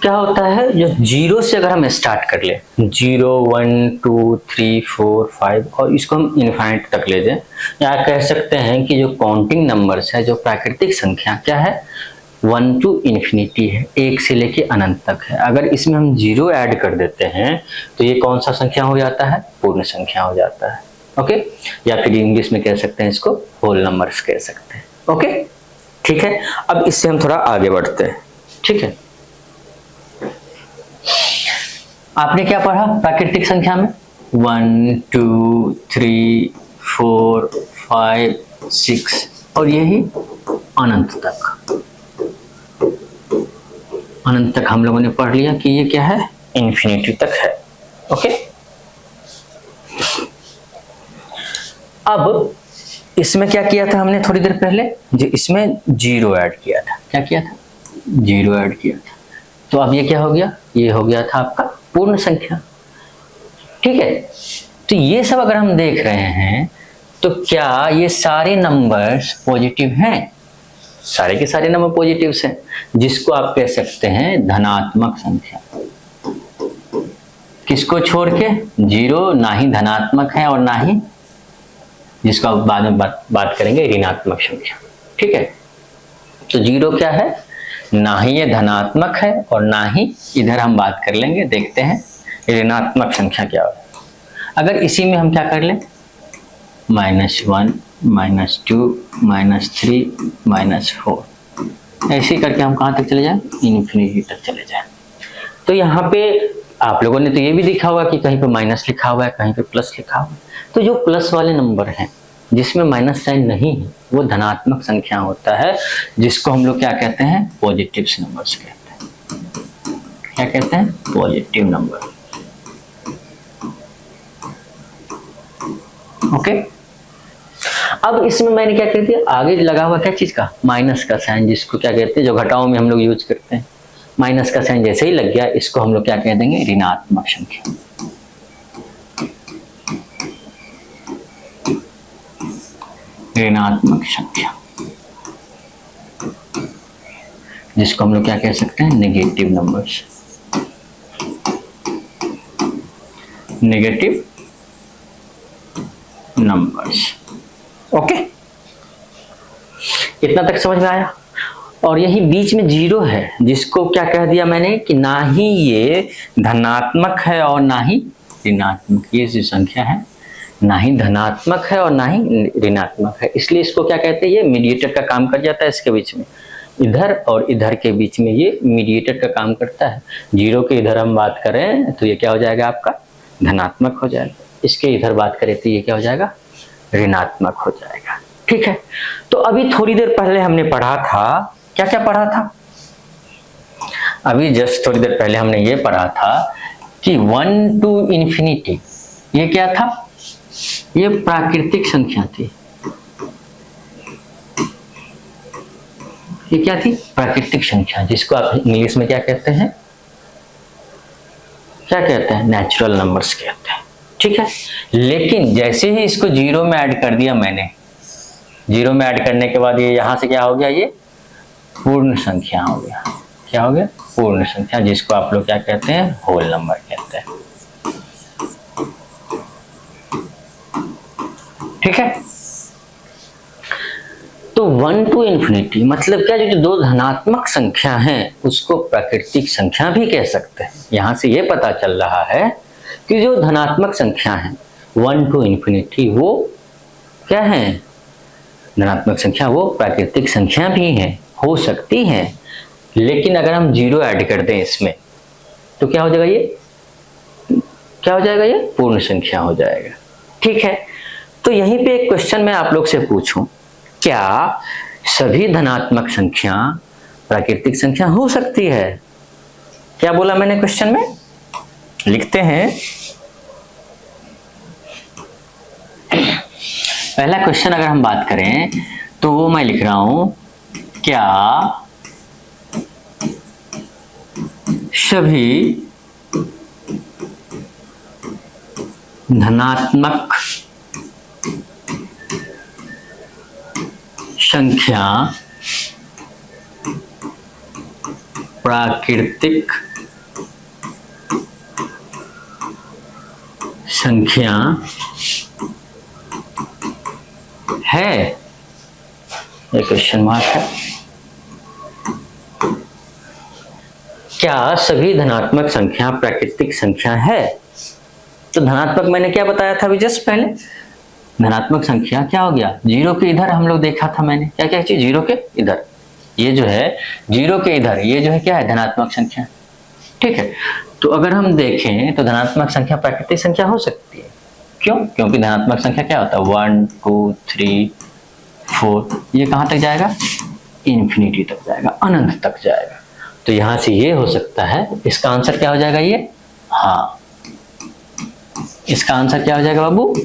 क्या होता है, जो जीरो से अगर हम स्टार्ट कर ले, 0 1 2 3 4 5 और इसको हम इनफाइनाइट तक ले जाए, या कह सकते हैं कि जो काउंटिंग नंबर्स है, जो प्राकृतिक संख्या क्या है, 1 टू इन्फिनिटी है, 1 से लेके अनंत तक है। अगर इसमें हम जीरो ऐड कर देते हैं तो ये कौन सा संख्या हो जाता है, पूर्ण संख्या हो जाता है। ओके, या फिर इंग्लिश में कह सकते हैं इसको होल नंबर्स कह सकते हैं। ओके, ठीक है। अब इससे हम थोड़ा आगे बढ़ते हैं। ठीक है, आपने क्या पढ़ा प्राकृतिक संख्या में, 1 2 3 4 5 6 और यही अनंत तक। अनंत तक हम लोगों ने पढ़ लिया कि ये क्या है, इन्फिनिटी तक है। ओके, अब इसमें क्या किया था हमने थोड़ी देर पहले, जो इसमें जीरो ऐड किया था, क्या किया था, जीरो ऐड किया था। तो अब ये क्या हो गया, ये हो गया था आपका पूर्ण संख्या। ठीक है, तो ये सब अगर हम देख रहे हैं तो क्या ये सारे नंबर्स पॉजिटिव हैं, सारे के सारे नंबर पॉजिटिव हैं, जिसको आप कह सकते हैं धनात्मक संख्या। किसको छोड़ के, जीरो ना ही धनात्मक है और ना ही, जिसका बाद में बात करेंगे, ऋणात्मक संख्या। ठीक है, तो जीरो क्या है, ना ही ये धनात्मक है और ना ही, इधर हम बात कर लेंगे, देखते हैं ऋणात्मक संख्या क्या है। अगर इसी में हम क्या कर लें, -1 -2 -3 -4, ऐसे करके हम कहाँ तक चले जाएं, इन्फिनिटी तक चले जाएं। तो यहाँ पे आप लोगों ने तो ये भी देखा होगा कि कहीं पे माइनस लिखा हुआ है, कहीं पे प्लस लिखा हुआ है। तो जो प्लस वाले नंबर हैं जिसमें माइनस साइन नहीं है, वो धनात्मक संख्या होता है, जिसको हम लोग क्या कहते हैं, पॉजिटिव नंबर्स कहते हैं। क्या कहते हैं, पॉजिटिव नंबर। ओके, अब इसमें मैंने क्या कर दिया, आगे लगा हुआ क्या चीज का, माइनस का साइन, जिसको क्या कहते हैं, जो घटाओं में हम लोग यूज करते हैं, माइनस का साइन जैसे ही लग गया, इसको हम लोग क्या कह देंगे, ऋणात्मक संख्या। ऋणात्मक संख्या, जिसको हम लोग क्या कह सकते हैं, negative numbers. Negative numbers. Okay, इतना तक समझ में आया। और यही बीच में जीरो है, जिसको क्या कह दिया मैंने कि ना ही ये धनात्मक है और ना ही ऋणात्मक। ये जो संख्या है ना ही धनात्मक है और ना ही ऋणात्मक है, इसलिए इसको क्या कहते हैं, ये मीडिएटर का काम कर जाता है। इसके बीच में, इधर और इधर के बीच में ये मीडिएटर का काम करता है। जीरो के इधर हम बात करें तो ये क्या हो जाएगा, आपका धनात्मक हो जाएगा। इसके इधर बात करें तो ये क्या हो जाएगा, ऋणात्मक हो जाएगा। ठीक है, तो अभी थोड़ी देर पहले हमने पढ़ा था, क्या क्या पढ़ा था, अभी जस्ट थोड़ी देर पहले हमने ये पढ़ा था कि 1 टू इन्फिनिटी, ये क्या था, ये प्राकृतिक संख्या थी। ये क्या थी, प्राकृतिक संख्या, जिसको आप इंग्लिश में क्या कहते हैं, क्या कहते हैं, नेचुरल नंबर्स कहते हैं। ठीक है, लेकिन जैसे ही इसको जीरो में ऐड कर दिया मैंने, जीरो में ऐड करने के बाद ये यहां से क्या हो गया, ये पूर्ण संख्या हो गया। क्या हो गया, पूर्ण संख्या, जिसको आप लोग क्या कहते हैं, होल नंबर कहते हैं। ठीक है, तो 1 टू इन्फिनिटी मतलब क्या, जो दो धनात्मक संख्या हैं उसको प्राकृतिक संख्या भी कह सकते हैं। यहां से ये पता चल रहा है कि जो धनात्मक संख्या है 1 टू इन्फिनिटी, वो क्या है, धनात्मक संख्या, वो प्राकृतिक संख्या भी है, हो सकती है। लेकिन अगर हम जीरो ऐड कर दें इसमें तो क्या हो जाएगा, ये क्या हो जाएगा, ये पूर्ण संख्या हो जाएगा। ठीक है, तो यहीं पे एक क्वेश्चन मैं आप लोग से पूछूं, क्या सभी धनात्मक संख्या प्राकृतिक संख्या हो सकती है? क्या बोला मैंने क्वेश्चन में, लिखते हैं। पहला क्वेश्चन अगर हम बात करें तो वो मैं लिख रहा हूं, क्या सभी धनात्मक संख्या प्राकृतिक संख्या है, ये क्वेश्चन मार्क है। क्या सभी धनात्मक संख्या प्राकृतिक संख्या है? तो धनात्मक मैंने क्या बताया था अभी जस्ट पहले, धनात्मक संख्या क्या हो गया, जीरो के इधर हम लोग देखा था मैंने, क्या क्या चीज, जीरो के इधर, ये जो है जीरो के इधर, ये जो है क्या है, धनात्मक संख्या। ठीक है, तो अगर हम देखें तो धनात्मक संख्या प्राकृतिक संख्या हो सकती है। क्यों? क्योंकि धनात्मक संख्या क्या होता है, 1 2 3 4, ये कहां तक जाएगा, इन्फिनिटी तक जाएगा, अनंत तक जाएगा। तो यहां से ये हो सकता है, इसका आंसर क्या हो जाएगा ये, हाँ इसका आंसर क्या हो जाएगा बाबू,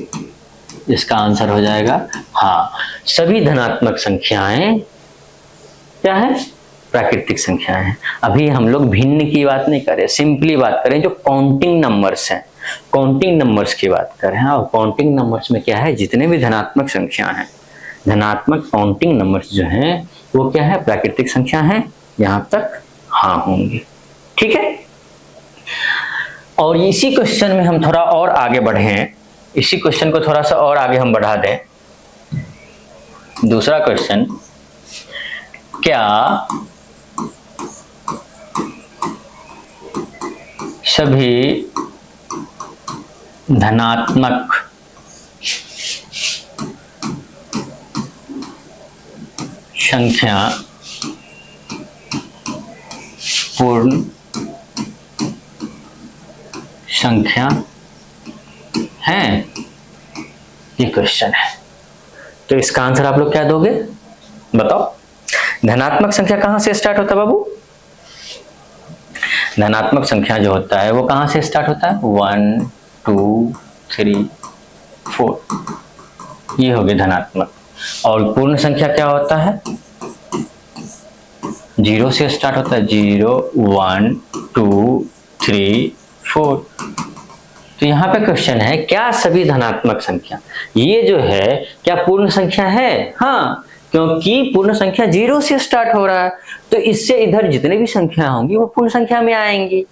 इसका आंसर हो जाएगा हाँ, सभी धनात्मक संख्याएं क्या है, प्राकृतिक संख्याएं हैं। अभी हम लोग भिन्न की बात नहीं करें, सिंपली बात करें जो काउंटिंग नंबर्स हैं, काउंटिंग नंबर्स की बात करें। और काउंटिंग नंबर्स में क्या है, जितने भी धनात्मक संख्या हैं, धनात्मक काउंटिंग नंबर्स जो हैं वो क्या है, प्राकृतिक संख्या हैं, यहां तक हाँ होंगी। ठीक है, और इसी क्वेश्चन में हम थोड़ा और आगे बढ़े, इसी क्वेश्चन को थोड़ा सा और आगे हम बढ़ा दें। दूसरा क्वेश्चन, क्या सभी धनात्मक संख्या पूर्ण संख्या है, ये क्वेश्चन है। तो इसका आंसर आप लोग क्या दोगे, बताओ। धनात्मक संख्या कहां से स्टार्ट होता है बाबू, धनात्मक संख्या जो होता है वो कहां से स्टार्ट होता है, 1 2 3 4, ये हो गए धनात्मक। और पूर्ण संख्या क्या होता है, 0 से स्टार्ट होता है, 0 1 2 3 4। तो यहाँ पे क्वेश्चन है, क्या सभी धनात्मक संख्या, ये जो है क्या पूर्ण संख्या है, हाँ, क्योंकि पूर्ण संख्या 0 से स्टार्ट हो रहा है, तो इससे इधर जितने भी संख्या होंगी वो पूर्ण संख्या में आएंगी,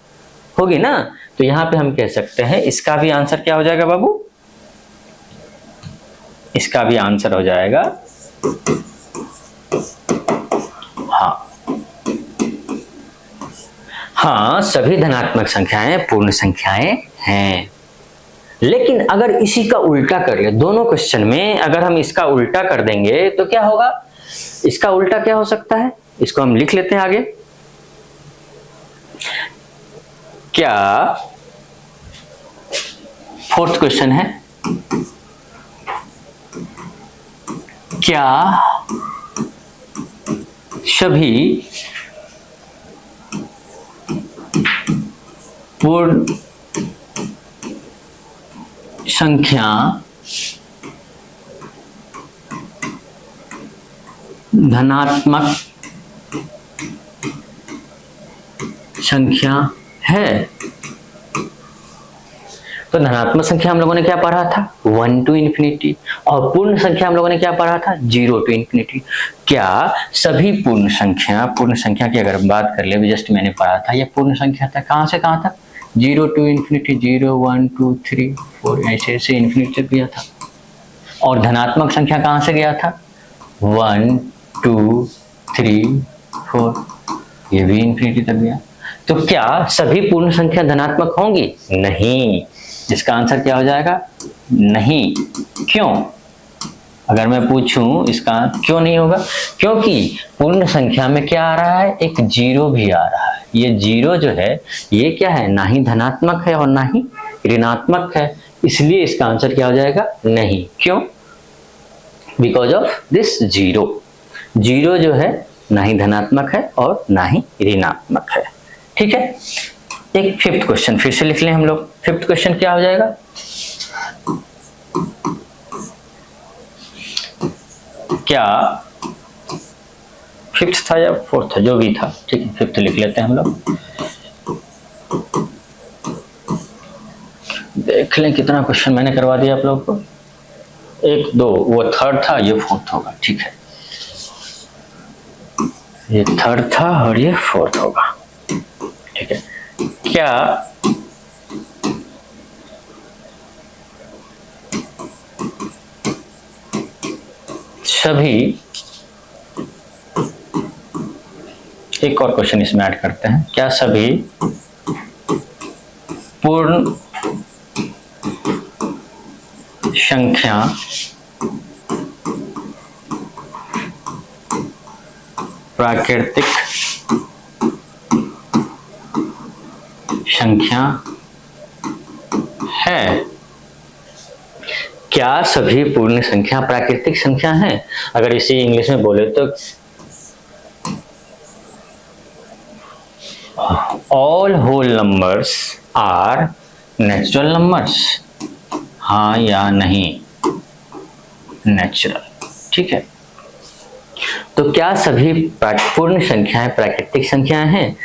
होगी ना। तो यहाँ पे हम कह सकते हैं इसका भी आंसर क्या हो जाएगा बाबू, इसका भी आंसर हो जाएगा हाँ, हाँ सभी धनात्मक संख्याएं पूर्ण संख्याएं हैं। लेकिन अगर इसी का उल्टा कर ले, दोनों क्वेश्चन में अगर हम इसका उल्टा कर देंगे तो क्या होगा, इसका उल्टा क्या हो सकता है, इसको हम लिख लेते हैं आगे। क्या, फोर्थ क्वेश्चन है, क्या सभी पूर्ण संख्या धनात्मक संख्या है। तो धनात्मक संख्या हम लोगों ने क्या पढ़ा था, 1 टू इन्फिनिटी, और पूर्ण संख्या हम लोगों ने क्या पढ़ा था, 0 टू इन्फिनिटी। क्या सभी पूर्ण संख्या की अगर बात कर ले, जस्ट मैंने पढ़ा था, ये पूर्ण संख्या था, कहां से कहां तक, 0 टू इन्फिनिटी, 0 1 2 3 4, ऐसे ऐसे इन्फिनिटी तक गया था। और धनात्मक संख्या कहां से गया था, 1 2 3 4, ये भी इन्फिनिटी तक गया। तो क्या सभी पूर्ण संख्या धनात्मक होंगी, नहीं, इसका आंसर क्या हो जाएगा, नहीं। क्यों, अगर मैं पूछूं इसका क्यों नहीं होगा, क्योंकि पूर्ण संख्या में क्या आ रहा है, एक 0 भी आ रहा है। ये 0 जो है ये क्या है, ना ही धनात्मक है और ना ही ऋणात्मक है, इसलिए इसका आंसर क्या हो जाएगा, नहीं। क्यों, बिकॉज ऑफ दिस 0 जो है ना ही धनात्मक है और ना ही ऋणात्मक है। ठीक है, एक फिफ्थ क्वेश्चन फिर से लिख लें हम लोग। फिफ्थ क्वेश्चन क्या हो जाएगा, क्या फिफ्थ था या फोर्थ था, जो भी था, ठीक है, फिफ्थ लिख लेते हैं हम लोग। देख लें कितना क्वेश्चन मैंने करवा दिया आप लोगों को, 1 2, वो थर्ड था, ये फोर्थ होगा। ठीक है, ये थर्ड था और ये फोर्थ होगा। ठीक है, क्या सभी, एक और क्वेश्चन इसमें ऐड करते हैं, क्या सभी पूर्ण संख्या प्राकृतिक संख्या है? क्या सभी पूर्ण संख्या प्राकृतिक संख्या है? अगर इसे इंग्लिश में बोले तो all whole numbers are natural numbers, हाँ या नहीं? नेचुरल, ठीक है। तो क्या सभी पूर्ण संख्याएं प्राकृतिक संख्याएं हैं?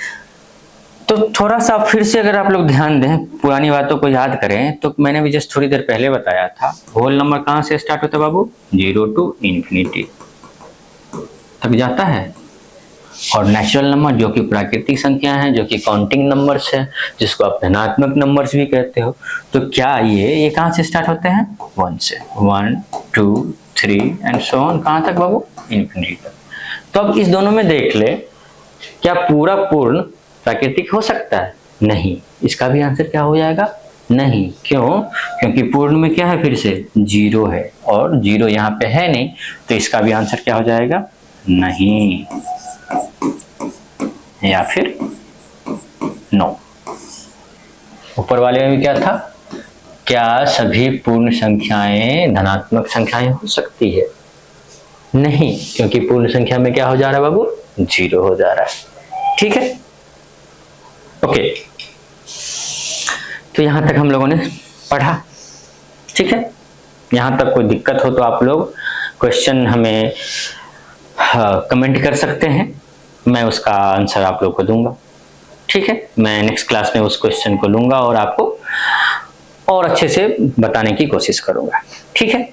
तो थोड़ा सा फिर से अगर आप लोग ध्यान दें, पुरानी बातों को याद करें, तो मैंने भी जस्ट थोड़ी देर पहले बताया था, होल नंबर कहाँ से स्टार्ट होता है बाबू? 0 to इंफिनिटी तक जाता है। और नेचुरल नंबर जो कि प्राकृतिक संख्या है, जो कि काउंटिंग नंबर्स है, जिसको आप धनात्मक नंबर्स भी कहते हो, तो क्या ये कहाँ से स्टार्ट होते हैं? 1 से। 1 2 3 एंड सो ऑन, कहाँ तक बाबू? इंफिनिटी तक। तो अब इस दोनों में देख ले, क्या पूरा पूर्ण प्राकृतिक हो सकता है? नहीं। इसका भी आंसर क्या हो जाएगा? नहीं। क्यों? क्योंकि पूर्ण में क्या है? फिर से 0 है, और 0 यहाँ पे है नहीं, तो इसका भी आंसर क्या हो जाएगा? नहीं, या फिर नो। ऊपर वाले में भी क्या था? क्या सभी पूर्ण संख्याएं धनात्मक संख्याएं हो सकती है? नहीं, क्योंकि पूर्ण संख्या में क्या हो जा रहा है बाबू? 0 हो जा रहा है। ठीक है, ओके। तो यहां तक हम लोगों ने पढ़ा, ठीक है। यहां तक कोई दिक्कत हो तो आप लोग क्वेश्चन हमें कमेंट कर सकते हैं, मैं उसका आंसर आप लोग को दूंगा, ठीक है। मैं नेक्स्ट क्लास में उस क्वेश्चन को लूंगा और आपको और अच्छे से बताने की कोशिश करूंगा, ठीक है।